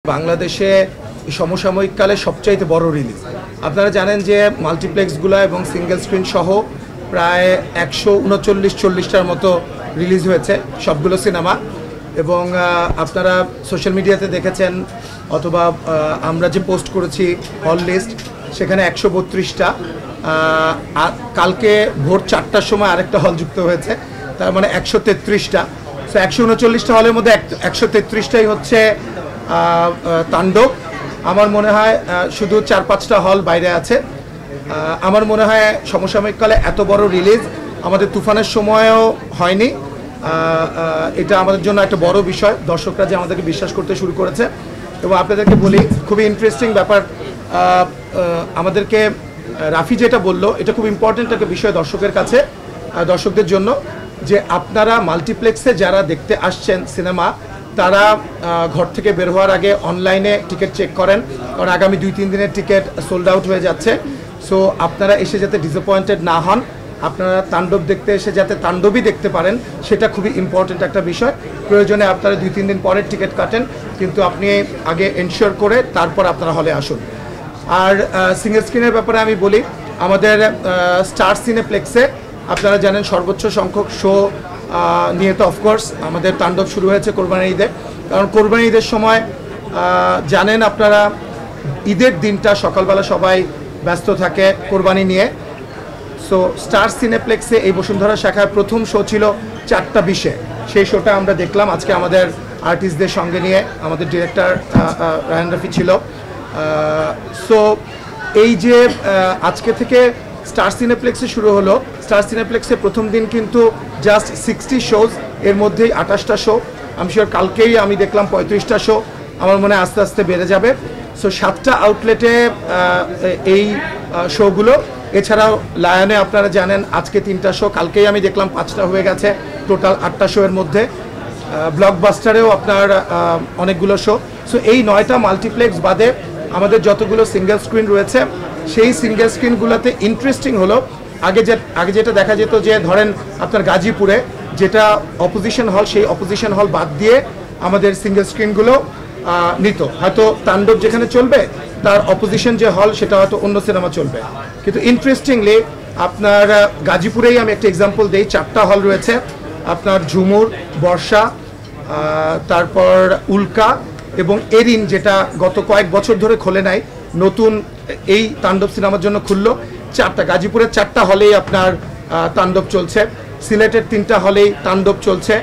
বাংলাদেশে সমসাময়িককালে সবচাইতে বড় রিলিজ। আপনারা জানেন যে মাল্টিপ্লেক্সগুলো এবং সিঙ্গেল স্ক্রিন সহ প্রায় 139-40টার মতো রিলিজ হয়েছে সবগুলো সিনেমা। এবং আপনারা সোশ্যাল মিডিয়াতে দেখেছেন অথবা আমরা যে পোস্ট করেছি হল লিস্ট, সেখানে 132টা। কালকে ভোর 4টার সময় আরেকটা হল যুক্ত হয়েছে, তার মানে 133টা। সো 139টা হলের মধ্যে 133টাই হচ্ছে তাণ্ডব। আমার মনে হয় শুধু 4-5টা হল বাইরে আছে। আমার মনে হয় সমসাময়িককালে এত বড় রিলিজ আমাদের তুফানের সময়ও হয়নি। এটা আমাদের জন্য একটা বড় বিষয়, দর্শকরা যে আমাদেরকে বিশ্বাস করতে শুরু করেছে। এবং আপনাদেরকে বলি, খুবই ইন্টারেস্টিং ব্যাপার, আমাদেরকে রাফি যেটা বললো এটা খুব ইম্পর্টেন্ট একটা বিষয় দর্শকের কাছে, দর্শকদের জন্য, যে আপনারা মাল্টিপ্লেক্সে যারা দেখতে আসছেন সিনেমা, তারা ঘর থেকে বের হওয়ার আগে অনলাইনে টিকিট চেক করেন, কারণ আগামী 2-3 দিনের টিকিট সোল্ড আউট হয়ে যাচ্ছে। সো আপনারা এসে যাতে ডিসঅ্যাপয়েন্টেড না হন, আপনারা তাণ্ডব দেখতে এসে যাতে তাণ্ডবই দেখতে পারেন, সেটা খুবই ইম্পর্টেন্ট একটা বিষয়। প্রয়োজনে আপনারা 2-3 দিন পরের টিকিট কাটেন, কিন্তু আপনি আগে এনশিওর করে তারপর আপনারা হলে আসুন। আর সিঙ্গেল স্ক্রিনের ব্যাপারে আমি বলি, আমাদের স্টার সিনেপ্লেক্সে আপনারা জানেন সর্বোচ্চ সংখ্যক শো নিয়ে তো অফকোর্স আমাদের তাণ্ডব শুরু হয়েছে কোরবানি ঈদে। কারণ কোরবানি ঈদের সময় জানেন আপনারা, ঈদের দিনটা সকালবেলা সবাই ব্যস্ত থাকে কোরবানি নিয়ে। সো স্টার সিনেপ্লেক্সে এই বসুন্ধরা শাখার প্রথম শো ছিল 4:20-এ। সেই শোটা আমরা দেখলাম আজকে আমাদের আর্টিস্টদের সঙ্গে নিয়ে, আমাদের ডিরেক্টর রায়হান রাফি ছিল। সো এই যে আজকে থেকে স্টার সিনেপ্লেক্সে শুরু হলো, স্টার সিনেপ্লেক্সে প্রথম দিন কিন্তু জাস্ট 60 শোজ, এর মধ্যেই 28টা শো। আমি শিওর কালকেই আমি দেখলাম 35টা শো। আমার মনে হয় আস্তে আস্তে বেড়ে যাবে। সো 7টা আউটলেটে এই শোগুলো। এছাড়াও লায়নে আপনারা জানেন আজকে 3টা শো, কালকেই আমি দেখলাম 5টা হয়ে গেছে, টোটাল 8টা শো এর মধ্যে। ব্লকবাস্টারেও আপনার অনেকগুলো শো। সো এই 9টা মাল্টিপ্লেক্স বাদে আমাদের যতগুলো সিঙ্গেল স্ক্রিন রয়েছে, সেই সিঙ্গেল স্ক্রিনগুলোতে ইন্টারেস্টিং হলো, আগে যেটা দেখা যেত যে ধরেন আপনার গাজীপুরে যেটা অপোজিশন হল, সেই অপোজিশন হল বাদ দিয়ে আমাদের সিঙ্গেল স্ক্রিনগুলো নিত। হয়তো তাণ্ডব যেখানে চলবে তার অপোজিশন যে হল সেটা হয়তো অন্য সিনেমা চলবে। কিন্তু ইন্টারেস্টিংলি আপনার গাজীপুরেই আমি একটা এক্সাম্পল দিই, 4টা হল রয়েছে আপনার, ঝুমুর, বর্ষা, তারপর উল্কা এবং এরিন, যেটা গত কয়েক বছর ধরে খোলে নাই, নতুন এই তাণ্ডব সিনেমার জন্য খুললো। 4টা গাজীপুরের 4টা হলেই আপনার তাণ্ডব চলছে। সিলেটের 3টা হলেই তাণ্ডব চলছে।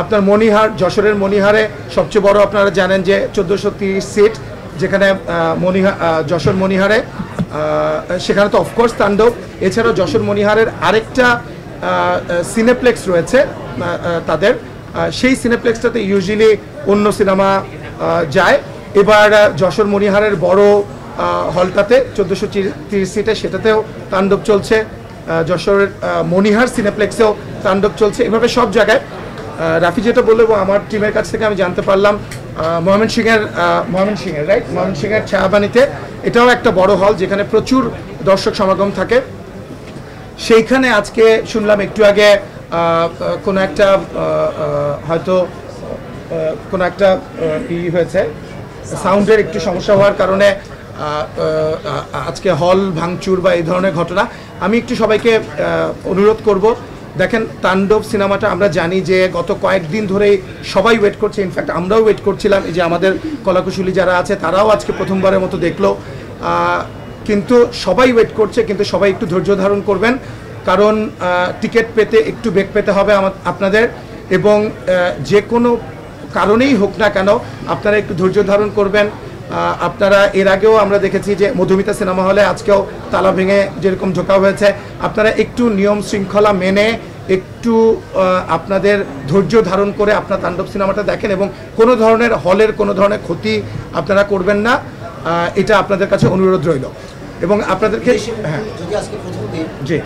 আপনার মণিহার, যশোরের মণিহারে সবচেয়ে বড়, আপনারা জানেন যে 1430 সিট, যেখানে যশোর মণিহারে, সেখানে তো অফকোর্স তাণ্ডব। এছাড়াও যশোর মণিহারের আরেকটা সিনেপ্লেক্স রয়েছে তাদের, সেই সিনেপ্লেক্সটাতে ইউজুয়ালি অন্য সিনেমা যায়। এবার যশোর মণিহারের বড় হলটাতে 1430 সিটে, সেটাতেও তাণ্ডব চলছে। যশোরের মণিহার সিনেপ্লেক্সেও তাণ্ডব চলছে। এভাবে সব জায়গায় রাফি যেটা বললো, এবং আমার টিমের কাছ থেকে আমি জানতে পারলাম ময়মনসিংহের রাইট, ময়মনসিংহের ছায়াবানীতে এটাও একটা বড় হল যেখানে প্রচুর দর্শক সমাগম থাকে। সেইখানে আজকে শুনলাম একটু আগে কোনো একটা হয়তো কোনো একটা হয়েছে, সাউন্ডের একটু সমস্যা হওয়ার কারণে আজকে হল ভাঙচুর বা এই ধরনের ঘটনা। আমি একটু সবাইকে অনুরোধ করব, দেখেন তাণ্ডব সিনেমাটা আমরা জানি যে গত কয়েকদিন ধরেই সবাই ওয়েট করছে, ইনফ্যাক্ট আমরাও ওয়েট করছিলাম। এই যে আমাদের কলাকুশলী যারা আছে তারাও আজকে প্রথমবারের মতো দেখলো। কিন্তু সবাই ওয়েট করছে, কিন্তু সবাই একটু ধৈর্য ধারণ করবেন, কারণ টিকিট পেতে একটু বেগ পেতে হবে আপনাদের। এবং যে কোনো কারণেই হোক না কেন আপনারা একটু ধৈর্য ধারণ করবেন। আপনারা এর আগেও আমরা দেখেছি যে মধুমিতা সিনেমা হলে আজকেও তালা ভেঙে যেরকম ঢোকা হয়েছে। আপনারা একটু নিয়ম শৃঙ্খলা মেনে একটু আপনাদের ধৈর্য ধারণ করে আপনার তাণ্ডব সিনেমাটা দেখেন, এবং কোনো ধরনের হলের কোনো ধরনের ক্ষতি আপনারা করবেন না, এটা আপনাদের কাছে অনুরোধ রইল। এবং আপনাদেরকে জি,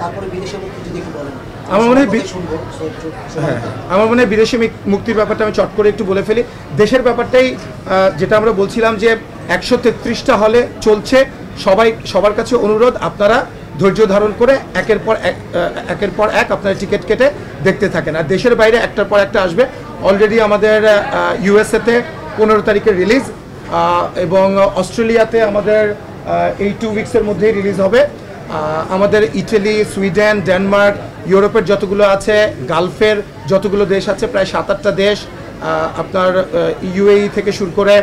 আমার মনে হয় বিদেশি মুক্তির ব্যাপারটা আমি চট করে একটু বলে ফেলি। দেশের ব্যাপারটাই যেটা আমরা বলছিলাম যে 133টা হলে চলছে। সবার কাছে অনুরোধ, আপনারা ধৈর্য ধারণ করে একের পর এক আপনারা টিকিট কেটে দেখতে থাকেন। আর দেশের বাইরে একটার পর একটা আসবে। অলরেডি আমাদের ইউএসএতে 15 তারিখে রিলিজ, এবং অস্ট্রেলিয়াতে আমাদের এই 2 উইকসের মধ্যেই রিলিজ হবে। আমাদের ইটালি, সুইডেন, ডেনমার্ক, ইউরোপের যতগুলো আছে, গালফের যতগুলো দেশ আছে, প্রায় 7-8টা দেশ, আপনার ইউএই থেকে শুরু করে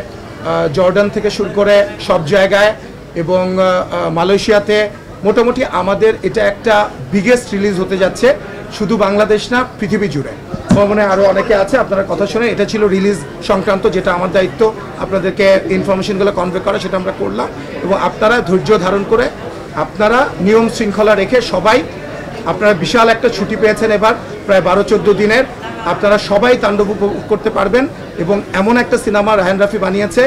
জর্ডান থেকে শুরু করে সব জায়গায়, এবং মালয়েশিয়াতে মোটামুটি আমাদের এটা একটা বিগেস্ট রিলিজ হতে যাচ্ছে, শুধু বাংলাদেশ না, পৃথিবী জুড়ে। আমার মনে হয় আরও অনেকে আছে, আপনারা কথা শুনে। এটা ছিল রিলিজ সংক্রান্ত, যেটা আমার দায়িত্ব আপনাদেরকে ইনফরমেশনগুলো কনভে করা, সেটা আমরা করলাম। এবং আপনারা ধৈর্য ধারণ করে, আপনারা নিয়ম শৃঙ্খলা রেখে সবাই, আপনারা বিশাল একটা ছুটি পেয়েছেন এবার, প্রায় 12-14 দিনের, আপনারা সবাই তাণ্ডব উপভোগ করতে পারবেন। এবং এমন একটা সিনেমা রায়হান রাফি বানিয়েছে,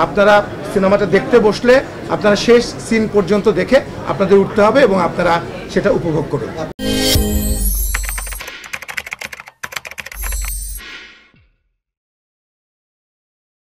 আপনারা সিনেমাটা দেখতে বসলে আপনারা শেষ সিন পর্যন্ত দেখে আপনাদের উঠতে হবে এবং আপনারা সেটা উপভোগ করুন।